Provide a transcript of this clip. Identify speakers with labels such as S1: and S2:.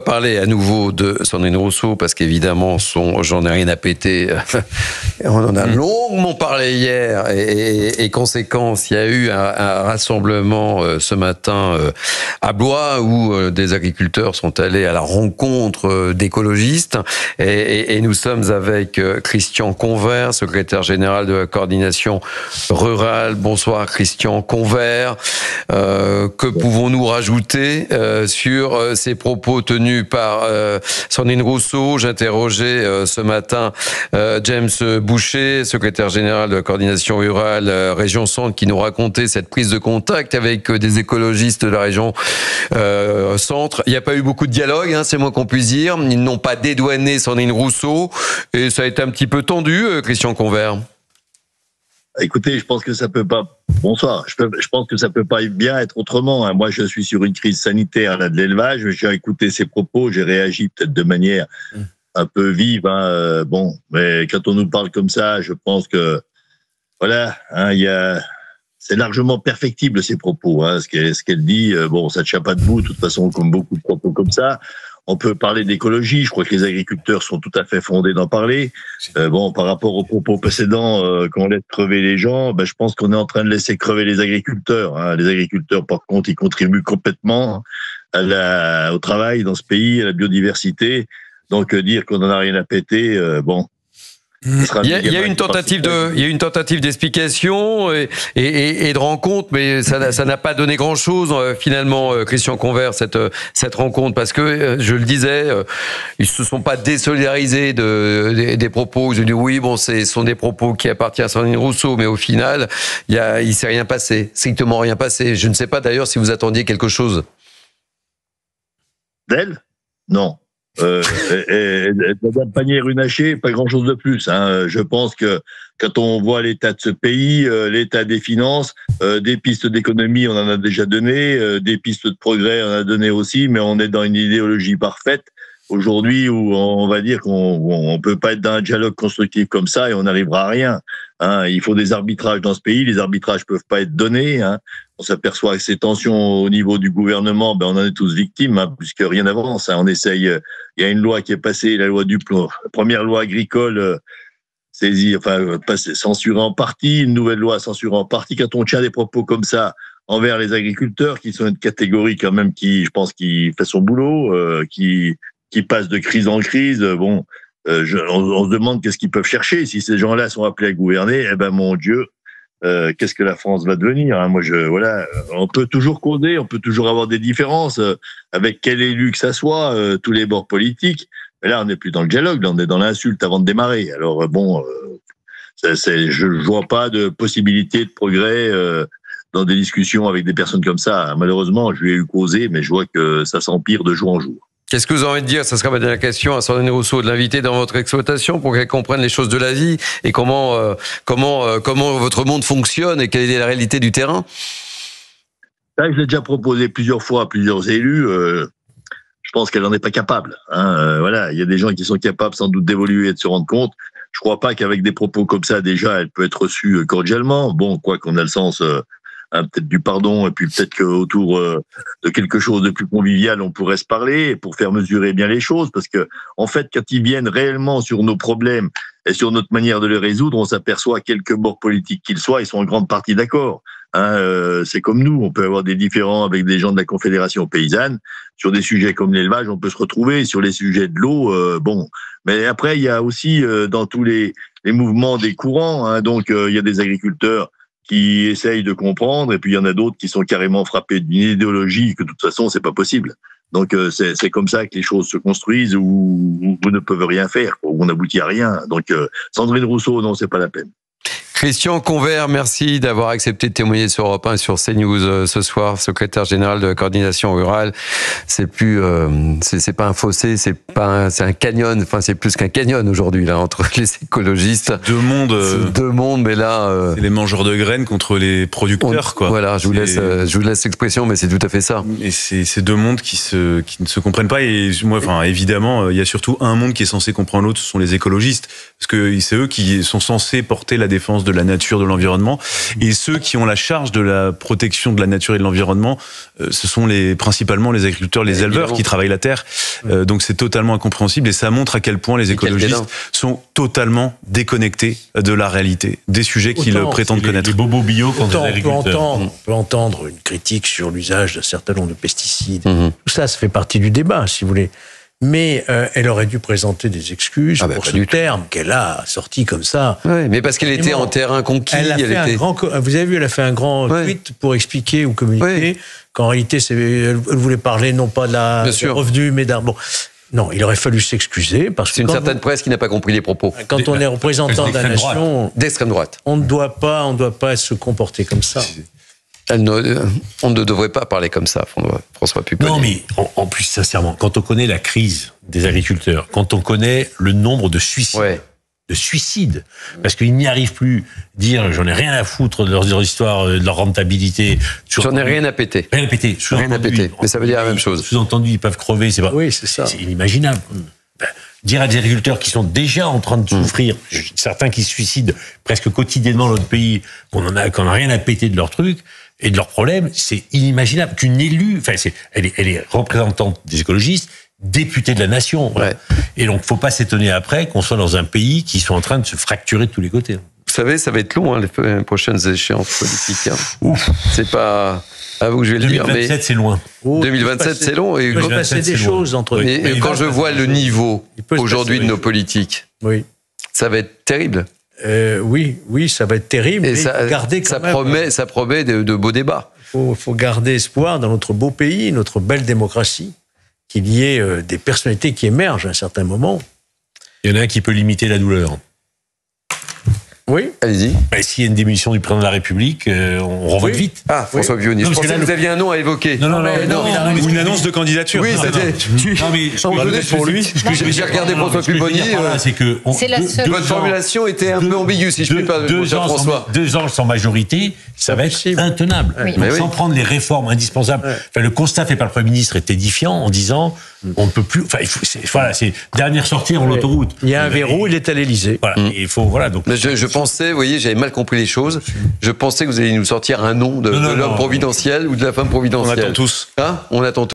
S1: Parler à nouveau de Sandrine Rousseau parce qu'évidemment j'en ai rien à péter. On en a longuement parlé hier et conséquence, il y a eu un rassemblement ce matin à Blois où des agriculteurs sont allés à la rencontre d'écologistes et nous sommes avec Christian Convert, secrétaire général de la coordination rurale. Bonsoir Christian Convert. Que pouvons-nous rajouter sur ces propos tenus par Sandrine Rousseau? J'interrogeais ce matin James Boucher, secrétaire général de la coordination rurale région Centre, qui nous racontait cette prise de contact avec des écologistes de la région Centre. Il n'y a pas eu beaucoup de dialogue, hein, c'est moins qu'on puisse dire. Ils n'ont pas dédouané Sandrine Rousseau et ça a été un petit peu tendu, Christian Convert.
S2: Écoutez, je pense que ça peut pas. Bonsoir. Je pense que ça peut pas bien être autrement. Moi, je suis sur une crise sanitaire là de l'élevage. J'ai écouté ses propos, j'ai réagi peut-être de manière un peu vive. Bon, mais quand on nous parle comme ça, je pense que voilà, c'est largement perfectible ces propos. Ce qu'elle dit, bon, ça ne tient pas debout. De toute façon, comme beaucoup de propos comme ça. On peut parler d'écologie, je crois que les agriculteurs sont tout à fait fondés d'en parler. Bon, par rapport aux propos précédents, qu'on laisse crever les gens, je pense qu'on est en train de laisser crever les agriculteurs. Les agriculteurs, par contre, ils contribuent complètement au travail dans ce pays, à la biodiversité. Donc, dire qu'on n'en a rien à péter, bon...
S1: Il y a une tentative d'explication et de rencontre, mais ça n'a pas donné grand-chose finalement, Christian Convert, cette rencontre, parce que je le disais, ils se sont pas désolidarisés des propos. Ils ont dit oui, bon, ce sont des propos qui appartiennent à Sandrine Rousseau, mais au final, il s'est rien passé, strictement rien passé. Je ne sais pas d'ailleurs si vous attendiez quelque chose
S2: d'elle. Non. Madame Pannier-Runacher, pas grand-chose de plus. Je pense que quand on voit l'état de ce pays, l'état des finances, des pistes d'économie, on en a déjà donné, des pistes de progrès, on en a donné aussi, mais on est dans une idéologie parfaite aujourd'hui où on va dire qu'on peut pas être dans un dialogue constructif comme ça et on n'arrivera à rien. Il faut des arbitrages dans ce pays, les arbitrages peuvent pas être donnés. On s'aperçoit que ces tensions au niveau du gouvernement, on en est tous victimes, puisque rien n'avance. On essaye. Il y a une loi qui est passée, la loi Duplon, la première loi agricole, censurée en partie, une nouvelle loi censurée en partie. Quand on tient des propos comme ça envers les agriculteurs, qui sont une catégorie quand même qui, je pense, qui fait son boulot, qui passe de crise en crise, on se demande qu'est-ce qu'ils peuvent chercher. Si ces gens-là sont appelés à gouverner, mon Dieu, qu'est-ce que la France va devenir? On peut toujours causer, on peut toujours avoir des différences avec quel élu que ça soit, tous les bords politiques. Mais là, on n'est plus dans le dialogue, là, on est dans l'insulte avant de démarrer. Alors je vois pas de possibilité de progrès dans des discussions avec des personnes comme ça. Malheureusement, je lui ai eu causé, mais je vois que ça s'empire de jour en jour.
S1: Qu'est-ce que vous avez envie de dire? Ça sera ma dernière question à Sandrine Rousseau, de l'inviter dans votre exploitation pour qu'elle comprenne les choses de la vie et comment votre monde fonctionne et quelle est la réalité du terrain.
S2: Là, je l'ai déjà proposé plusieurs fois à plusieurs élus. Je pense qu'elle n'en est pas capable. Il y a des gens qui sont capables sans doute d'évoluer et de se rendre compte. Je ne crois pas qu'avec des propos comme ça, déjà, elle peut être reçue cordialement. Bon, quoi qu'on a le sens... peut-être du pardon, et puis peut-être qu'autour de quelque chose de plus convivial, on pourrait se parler pour faire mesurer bien les choses, parce que en fait, quand ils viennent réellement sur nos problèmes et sur notre manière de les résoudre, on s'aperçoit, quelque bord politique qu'ils soient, ils sont en grande partie d'accord. C'est comme nous, on peut avoir des différends avec des gens de la Confédération paysanne. Sur des sujets comme l'élevage, on peut se retrouver. Sur les sujets de l'eau, Mais après, il y a aussi dans tous les mouvements des courants, il y a des agriculteurs qui essayent de comprendre, et puis il y en a d'autres qui sont carrément frappés d'une idéologie que de toute façon, c'est pas possible. Donc c'est comme ça que les choses se construisent, où vous ne pouvez rien faire, où on n'aboutit à rien. Donc Sandrine Rousseau, non, c'est pas la peine.
S1: Christian Convert, merci d'avoir accepté de témoigner sur Europe 1 et sur CNews ce soir, secrétaire général de la coordination rurale. C'est pas un fossé, c'est un canyon, enfin c'est plus qu'un canyon aujourd'hui là entre les écologistes.
S3: Deux mondes,
S1: mais là
S3: c'est les mangeurs de graines contre les producteurs, quoi.
S1: Voilà, je vous laisse l'expression, mais c'est tout à fait ça.
S3: Et c'est deux mondes qui ne se comprennent pas. Et moi, évidemment, il y a surtout un monde qui est censé comprendre l'autre, ce sont les écologistes, parce que c'est eux qui sont censés porter la défense de la nature, de l'environnement. Et ceux qui ont la charge de la protection de la nature et de l'environnement, ce sont principalement les agriculteurs, les éleveurs qui travaillent la terre. Donc c'est totalement incompréhensible et ça montre à quel point les écologistes sont totalement déconnectés de la réalité, des sujets qu'ils prétendent connaître.
S4: Les bobos bio contre les agriculteurs.
S5: On peut entendre une critique sur l'usage d'un certain nombre de pesticides. Tout ça fait partie du débat, si vous voulez. Mais elle aurait dû présenter des excuses pour ce terme qu'elle a sorti comme ça.
S1: Oui, mais parce qu'elle était en terrain conquis.
S5: Vous avez vu, elle a fait un grand tweet pour expliquer ou communiquer qu'en réalité, elle voulait parler non pas de revenus, mais d'un... Bon. Non, il aurait fallu s'excuser parce que
S1: c'est une certaine presse qui n'a pas compris les propos.
S5: Quand on est représentant de la nation,
S1: d'extrême droite,
S5: on ne doit pas se comporter comme ça.
S1: On ne devrait pas parler comme ça, François Pupponi.
S4: Non, mais en plus, sincèrement, quand on connaît la crise des agriculteurs, quand on connaît le nombre de suicides, parce qu'ils n'y arrivent plus, dire j'en ai rien à foutre de leur histoire, de leur rentabilité.
S1: J'en ai rien à péter.
S4: Rien à péter.
S1: Rien à péter. Mais ça veut dire la même chose.
S4: Sous-entendu, ils peuvent crever, c'est pas.
S5: Oui, c'est ça.
S4: C'est inimaginable. Dire à des agriculteurs qui sont déjà en train de souffrir, certains qui se suicident presque quotidiennement dans notre pays, qu'on a rien à péter de leur truc et de leurs problèmes, c'est inimaginable qu'une élue, elle est représentante des écologistes, députée de la nation. Voilà. Et donc, faut pas s'étonner après qu'on soit dans un pays qui soit en train de se fracturer de tous les côtés.
S1: Vous savez, ça va être long, les prochaines échéances politiques. Ouf. C'est pas à vous que je vais le dire.
S4: 2027, c'est loin.
S1: 2027, c'est long.
S5: Il peut passer des choses entre nous.
S1: Et quand je vois le niveau aujourd'hui de nos politiques, ça va être terrible.
S5: Oui, ça va être terrible.
S1: Et ça promet de beaux débats.
S5: Il faut garder espoir dans notre beau pays, notre belle démocratie, qu'il y ait des personnalités qui émergent à un certain moment.
S4: Il y en a un qui peut limiter la douleur.
S5: Oui.
S1: Allez-y.
S4: S'il y a une démission du président de la République, on revote vite.
S1: Ah, François Pupponi. Je pensais que vous aviez un nom à évoquer.
S3: Non, ou une annonce de candidature.
S1: Oui, c'était.
S4: Non, mais
S1: pour lui. J'ai regardé François Pupponi.
S4: C'est que
S1: votre formulation était un peu ambiguë, si je puis pas dire, François.
S4: 2 ans sans majorité, ça va être intenable. Sans prendre les réformes indispensables. Le constat fait par le Premier ministre est édifiant en disant on ne peut plus. C'est dernière sortie en l'autoroute.
S5: Il y a un verrou, il est à l'Élysée.
S4: Voilà. Il faut donc.
S1: Je pensais, vous voyez, j'avais mal compris les choses. Je pensais que vous alliez nous sortir un nom de l'homme providentiel ou de la femme providentielle.
S3: On attend tous.
S1: On attend tous.